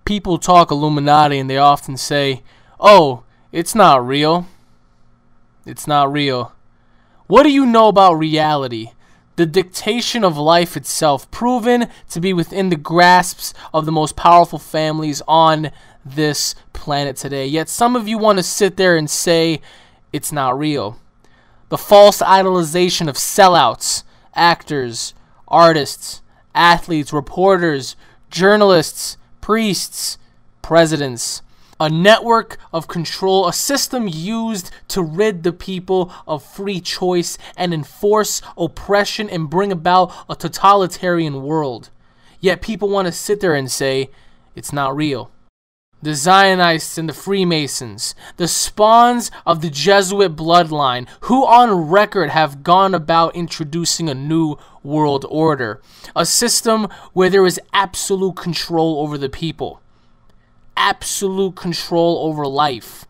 People talk Illuminati and they often say, "Oh, it's not real. It's not real." What do you know about reality? The dictation of life itself, proven to be within the grasps of the most powerful families on this planet today. Yet some of you want to sit there and say it's not real. The false idolization of sellouts, actors, artists, athletes, reporters, journalists, priests, presidents. A network of control, a system used to rid the people of free choice and enforce oppression and bring about a totalitarian world. Yet people want to sit there and say it's not real. The Zionists and the Freemasons, the spawns of the Jesuit bloodline, who on record have gone about introducing a new world order, a system where there is absolute control over the people, absolute control over life,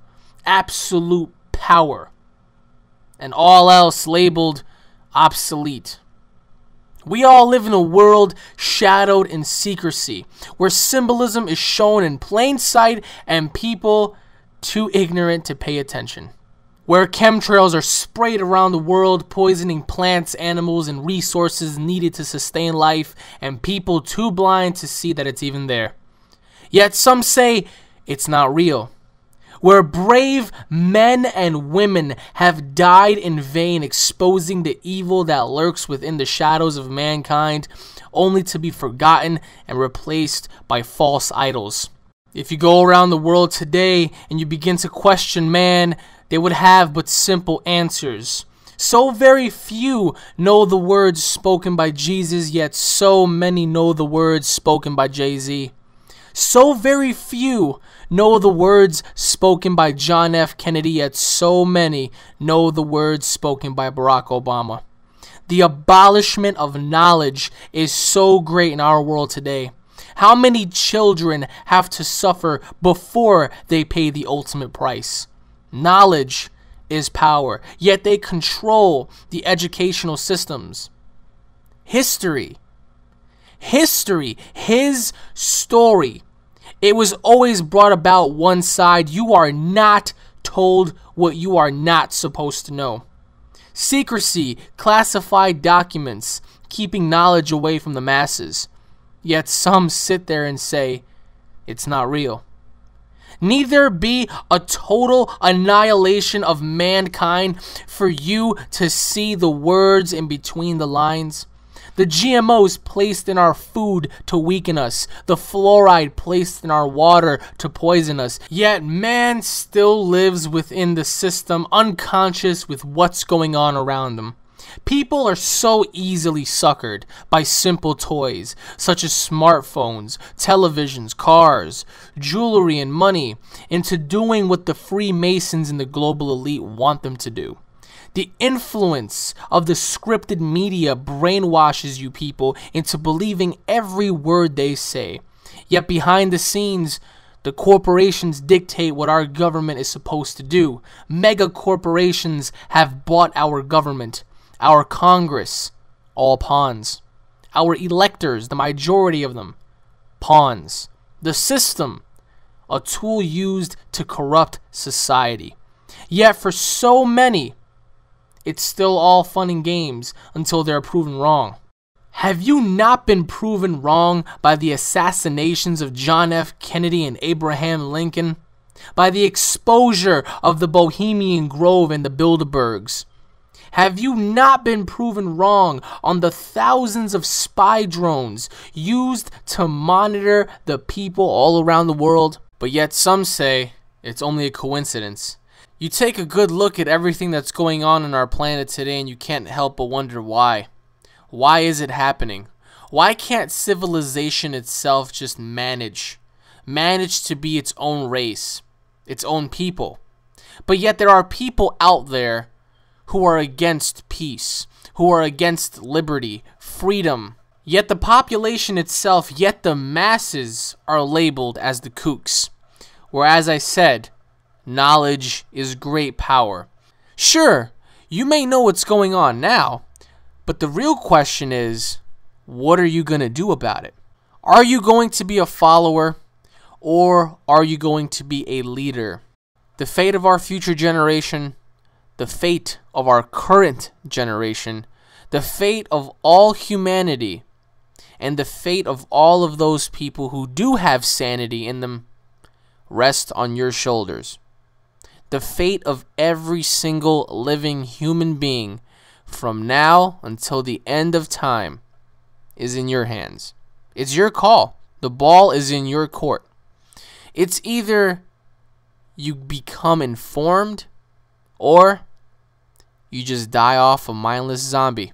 absolute power, and all else labeled obsolete. We all live in a world shadowed in secrecy, where symbolism is shown in plain sight and people too ignorant to pay attention. Where chemtrails are sprayed around the world, poisoning plants, animals, and resources needed to sustain life, and people too blind to see that it's even there. Yet some say it's not real. Where brave men and women have died in vain exposing the evil that lurks within the shadows of mankind, only to be forgotten and replaced by false idols. If you go around the world today and you begin to question man, they would have but simple answers. So very few know the words spoken by Jesus, yet so many know the words spoken by Jay-Z. So very few know the words spoken by John F. Kennedy, yet so many know the words spoken by Barack Obama. The abolishment of knowledge is so great in our world today. How many children have to suffer before they pay the ultimate price? Knowledge is power, yet they control the educational systems. History, his story. It was always brought about one side. You are not told what you are not supposed to know. Secrecy, classified documents, keeping knowledge away from the masses. Yet some sit there and say it's not real. Need there be a total annihilation of mankind for you to see the words in between the lines? The GMOs placed in our food to weaken us, the fluoride placed in our water to poison us, yet man still lives within the system unconscious with what's going on around them. People are so easily suckered by simple toys such as smartphones, televisions, cars, jewelry, and money into doing what the Freemasons and the global elite want them to do. The influence of the scripted media brainwashes you people into believing every word they say. Yet behind the scenes, the corporations dictate what our government is supposed to do. Mega corporations have bought our government, our Congress, all pawns. Our electors, the majority of them, pawns. The system, a tool used to corrupt society. Yet for so many, it's still all fun and games until they're proven wrong. Have you not been proven wrong by the assassinations of John F. Kennedy and Abraham Lincoln? By the exposure of the Bohemian Grove and the Bilderbergs? Have you not been proven wrong on the thousands of spy drones used to monitor the people all around the world? But yet some say it's only a coincidence. You take a good look at everything that's going on our planet today and you can't help but wonder why. Why is it happening? Why can't civilization itself just manage to be its own race, its own people? But yet there are people out there who are against peace, who are against liberty, freedom. Yet the population itself, yet the masses are labeled as the kooks. Where, as I said, knowledge is great power. Sure, you may know what's going on now, but the real question is, what are you going to do about it? Are you going to be a follower, or are you going to be a leader? The fate of our future generation, the fate of our current generation, the fate of all humanity, and the fate of all of those people who do have sanity in them rest on your shoulders. The fate of every single living human being from now until the end of time is in your hands. It's your call. The ball is in your court. It's either you become informed or you just die off a mindless zombie.